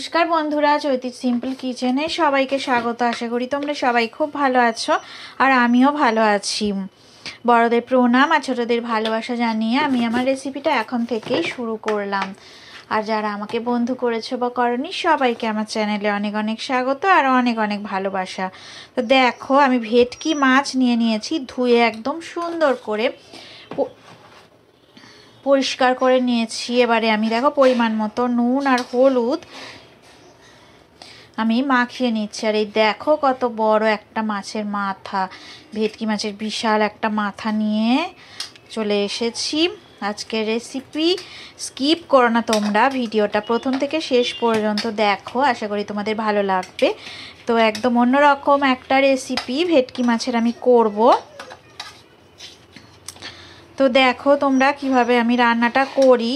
নমস্কার বন্ধুরা, চৈতির সিম্পল কিচেনে সবাইকে স্বাগত। আশা করি তোমরা সবাই খুব ভালো আছো আর আমিও ভালো আছি। বড়দের প্রণাম আর ছোটদের ভালোবাসা জানিয়ে আমি আমার রেসিপিটা এখন থেকেই শুরু করলাম। আর যারা আমাকে বন্ধু করেছো বা করনি সবাইকে আমার চ্যানেলে অনেক অনেক স্বাগত আর অনেক অনেক ভালোবাসা। তো দেখো, আমি ভেটকি মাছ নিয়ে নিয়েছি, ধুয়ে একদম সুন্দর করে পরিষ্কার করে নিয়েছি। এবারে আমি দেখো পরিমাণ মতো নুন আর হলুদ আমি মাখিয়ে নিচ্ছি। আর এই দেখো কত বড় একটা মাছের মাথা, ভেটকি মাছের বিশাল একটা মাথা নিয়ে চলে এসেছি। আজকের রেসিপি স্কিপ করো না তোমরা, ভিডিওটা প্রথম থেকে শেষ পর্যন্ত দেখো, আশা করি তোমাদের ভালো লাগবে। তো একদম অন্যরকম একটা রেসিপি ভেটকি মাছের আমি করব। তো দেখো তোমরা কিভাবে আমি রান্নাটা করি।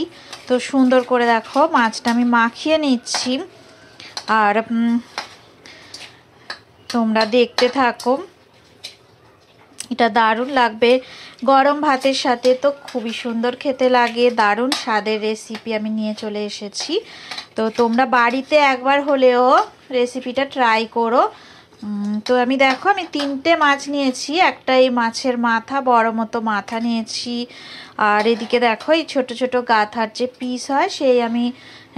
তো সুন্দর করে দেখো মাছটা আমি মাখিয়ে নিচ্ছি আর তোমরা দেখতে থাকো। এটা দারুণ লাগবে গরম ভাতের সাথে, তো খুবই সুন্দর খেতে লাগে। দারুণ স্বাদের রেসিপি আমি নিয়ে চলে এসেছি। তো তোমরা বাড়িতে একবার হলেও রেসিপিটা ট্রাই করো। তো আমি দেখো আমি 3টে মাছ নিয়েছি। একটা এই মাছের মাথা, বড় মতো মাথা নিয়েছি। আর এদিকে দেখো এই ছোট ছোট গাথার যে পিস হয় সেই আমি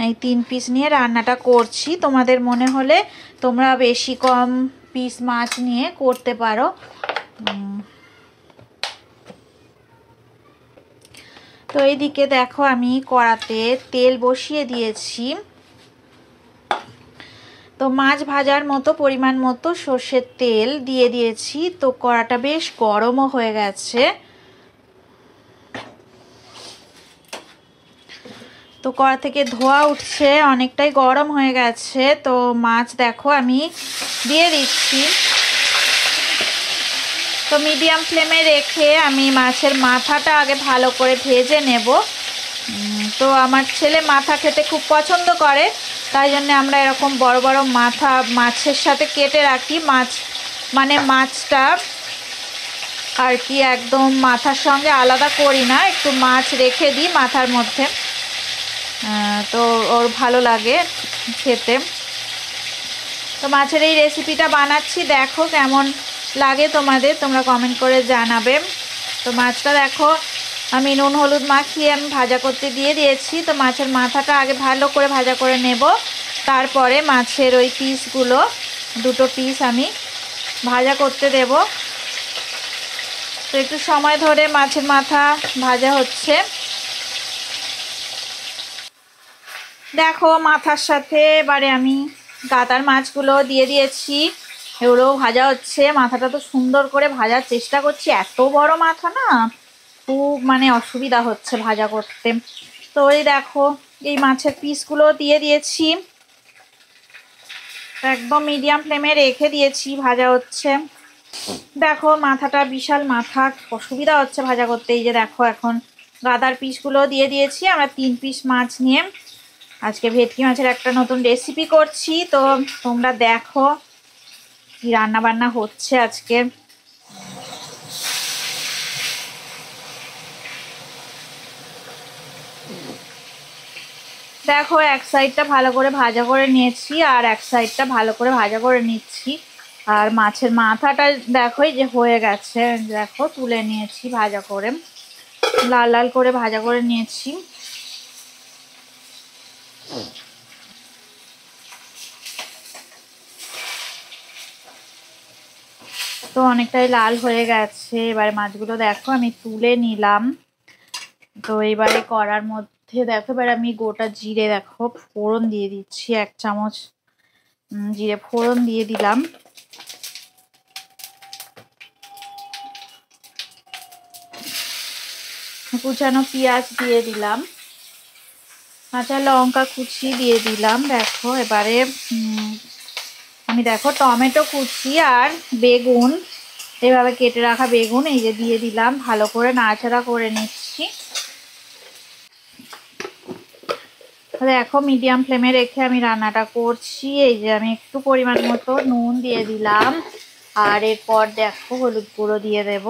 এই 3 পিস নিয়ে রান্নাটা করছি। তোমাদের মনে হলে তোমরা বেশি কম পিস মাছ নিয়ে করতে পারো। তো এইদিকে দেখো আমি কড়াতে তেল বসিয়ে দিয়েছি। তো মাছ ভাজার মতো পরিমাণ মতো সর্ষের তেল দিয়ে দিয়েছি। তো কড়াটা বেশ গরমও হয়ে গেছে। তো কড়া থেকে ধোঁয়া উঠছে, অনেকটাই গরম হয়ে গেছে। তো মাছ দেখো আমি দিয়ে দিচ্ছি। তো মিডিয়াম ফ্লেমে রেখে আমি মাছের মাথাটা আগে ভালো করে ভেজে নেব। তো আমার ছেলে মাথা খেতে খুব পছন্দ করে, তাই জন্য আমরা এরকম বড় বড় মাথা মাছের সাথে কেটে রাখি। মাছটা আর কি একদম মাথার সঙ্গে আলাদা করি না, একটু মাছ রেখে দিই মাথার মধ্যে। তো ওর ভালো লাগে খেতে। তো মাছের এই রেসিপিটা বানাচ্ছি, দেখো কেমন লাগে তোমাদের, তোমরা কমেন্ট করে জানাবে। তো মাছটা দেখো আমি নুন হলুদ মাখিয়ে আমি ভাজা করতে দিয়ে দিয়েছি। তো মাছের মাথাটা আগে ভালো করে ভাজা করে নেব, তারপরে মাছের ওই পিসগুলো 2টো পিস আমি ভাজা করতে দেব। তো একটু সময় ধরে মাছের মাথা ভাজা হচ্ছে। দেখো মাথার সাথে এবারে আমি গাতার মাছগুলো দিয়ে দিয়েছি, এগুলো ভাজা হচ্ছে। মাথাটা তো সুন্দর করে ভাজার চেষ্টা করছি, এত বড় মাথা না, খুব অসুবিধা হচ্ছে ভাজা করতে। তো এই দেখো এই মাছের পিসগুলো দিয়ে দিয়েছি, একদম মিডিয়াম ফ্লেমে রেখে দিয়েছি, ভাজা হচ্ছে। দেখো মাথাটা বিশাল মাথা, অসুবিধা হচ্ছে ভাজা করতে। এই যে দেখো এখন গাদার পিসগুলো দিয়ে দিয়েছি। আমরা 3 পিস মাছ নিয়ে আজকে ভেটকি মাছের একটা নতুন রেসিপি করছি। তো তোমরা দেখো কি রান্না বান্না হচ্ছে আজকে। দেখো এক সাইডটা ভালো করে ভাজা করে নিয়েছি আর এক সাইডটা ভালো করে ভাজা করে নিচ্ছি। আর মাছের মাথাটা দেখো যে হয়ে গেছে, দেখো তুলে নিয়েছি ভাজা করে, লাল লাল করে ভাজা করে নিয়েছি। তো অনেকটাই লাল হয়ে গেছে। এবারে মাছগুলো দেখো আমি তুলে নিলাম। তো এবারে কড়ার মধ্যে দেখো এবার আমি গোটা জিরে দেখো ফোড়ন দিয়ে দিচ্ছি, 1 চামচ জিরে ফোড়ন দিয়ে দিলাম। কুচানো পেঁয়াজ দিয়ে দিলাম, কাঁচা লঙ্কা কুচি দিয়ে দিলাম। দেখো এবারে আমি দেখো টমেটো কুচি আর বেগুন, এভাবে কেটে রাখা বেগুন এই যে দিয়ে দিলাম, ভালো করে নাড়াচাড়া করে নিচ্ছি। দেখো মিডিয়াম ফ্লেমে রেখে আমি রান্নাটা করছি। এই যে আমি একটু পরিমাণ মতো নুন দিয়ে দিলাম আর এরপর দেখো হলুদ গুঁড়ো দিয়ে দেব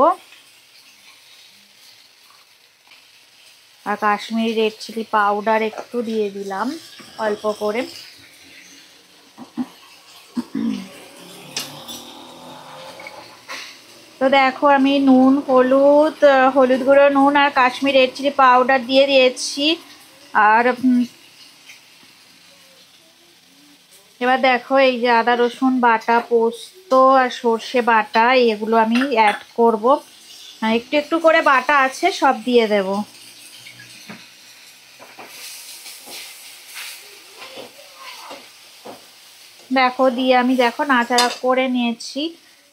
আর কাশ্মীরি রেড চিলি পাউডার একটু দিয়ে দিলাম অল্প করে। দেখো আমি নুন, হলুদ গুঁড়ো, নুন আর কাশ্মীর রেড চিলি পাউডার দিয়ে দিয়েছি। আর এবার দেখো এই যে আদা রসুন বাটা, পোস্ত আর সর্ষে বাটা এগুলো আমি অ্যাড করব। একটু একটু করে বাটা আছে, সব দিয়ে দেব। দেখো দিয়ে আমি নাড়াচাড়া করে নিয়েছি।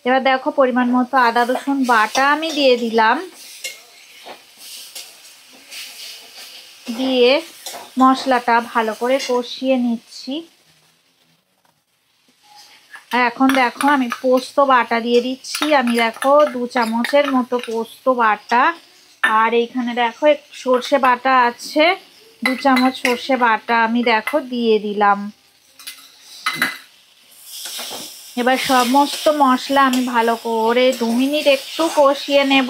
এবার দেখো পরিমাণ মতো আদা রসুন বাটা আমি দিয়ে দিলাম, দিয়ে মশলাটা ভালো করে কষিয়ে নিচ্ছি। আর এখন দেখো আমি পোস্ত বাটা দিয়ে দিচ্ছি। আমি দেখো 2 চামচের মতো পোস্ত বাটা, আর এইখানে দেখো সর্ষে বাটা আছে, 2 চামচ সর্ষে বাটা আমি দেখো দিয়ে দিলাম। এবার সমস্ত মশলা আমি ভালো করে 2 মিনিট একটু কষিয়ে নেব।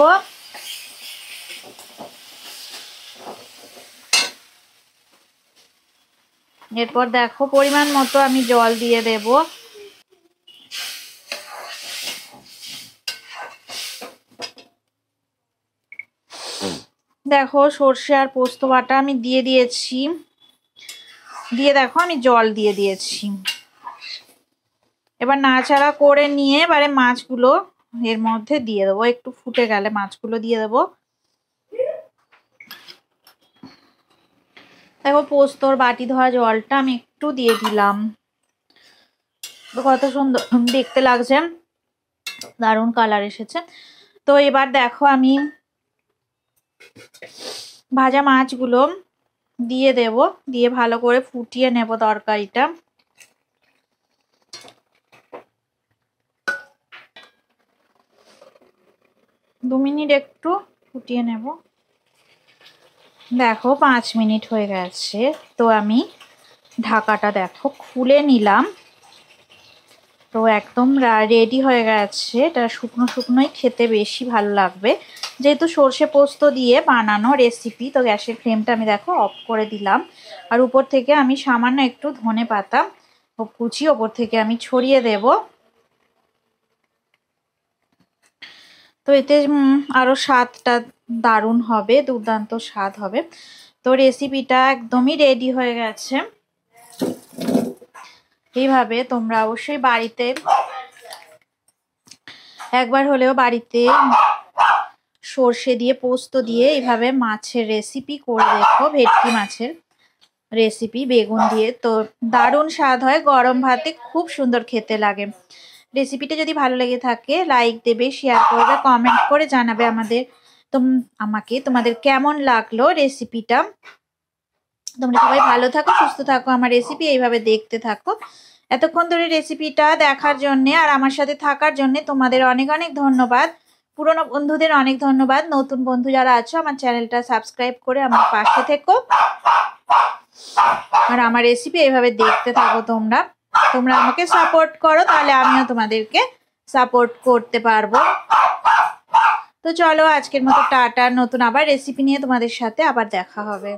এরপর দেখো পরিমাণ মতো আমি জল দিয়ে দেব। দেখো সর্ষে আর পোস্ত বাটা আমি দিয়ে দিয়েছি, দিয়ে দেখো আমি জল দিয়ে দিয়েছি। এবার নাড়াচাড়া করে নিয়ে এবারে মাছগুলো এর মধ্যে দিয়ে দেবো। একটু ফুটে গেলে মাছগুলো দিয়ে দেবো। দেখো পোস্তর বাটি ধোয়া জলটা আমি একটু দিয়ে দিলাম। তো কত সুন্দর দেখতে লাগছে, দারুণ কালার এসেছে। তো এবার দেখো আমি ভাজা মাছগুলো দিয়ে দেব, দিয়ে ভালো করে ফুটিয়ে নেব তরকারিটা। দু মিনিট একটু ফুটিয়ে নেব। দেখো 5 মিনিট হয়ে গেছে। তো আমি ঢাকাটা দেখো খুলে নিলাম। তো একদম রেডি হয়ে গেছে। এটা শুকনো শুকনোই খেতে বেশি ভালো লাগবে, যেহেতু সর্ষে পোস্ত দিয়ে বানানো রেসিপি। তো গ্যাসের ফ্লেমটা আমি দেখো অফ করে দিলাম। আর উপর থেকে আমি সামান্য একটু ধনে পাতা কুচি ওপর থেকে আমি ছড়িয়ে দেব। তো এতে আরো স্বাদটা দারুণ হবে, দুর্দান্ত স্বাদ হবে। তো রেসিপিটা একদমই রেডি হয়ে গেছে। এইভাবে তোমরা অবশ্যই বাড়িতে একবার হলেও বাড়িতে সর্ষে দিয়ে পোস্ত দিয়ে এইভাবে মাছের রেসিপি করে দেখো, ভেটকি মাছের রেসিপি বেগুন দিয়ে। তো দারুণ স্বাদ হয়, গরম ভাতে খুব সুন্দর খেতে লাগে। রেসিপিটা যদি ভালো লেগে থাকে লাইক দেবে, শেয়ার করবে, কমেন্ট করে জানাবে আমাকে তোমাদের কেমন লাগলো রেসিপিটা। তোমরা সবাই ভালো থাকো, সুস্থ থাকো, আমার রেসিপি এইভাবে দেখতে থাকো। এতক্ষণ ধরে রেসিপিটা দেখার জন্যে আর আমার সাথে থাকার জন্যে তোমাদের অনেক অনেক ধন্যবাদ। পুরনো বন্ধুদের অনেক ধন্যবাদ। নতুন বন্ধু যারা আছো আমার চ্যানেলটা সাবস্ক্রাইব করে আমার পাশে থেকো, আর আমার রেসিপি এইভাবে দেখতে থাকো। তোমরা আমাকে সাপোর্ট করো, তাহলে আমিও তোমাদেরকে সাপোর্ট করতে পারবো। তো চলো আজকের মতো টাটা। নতুন আবার রেসিপি নিয়ে তোমাদের সাথে আবার দেখা হবে।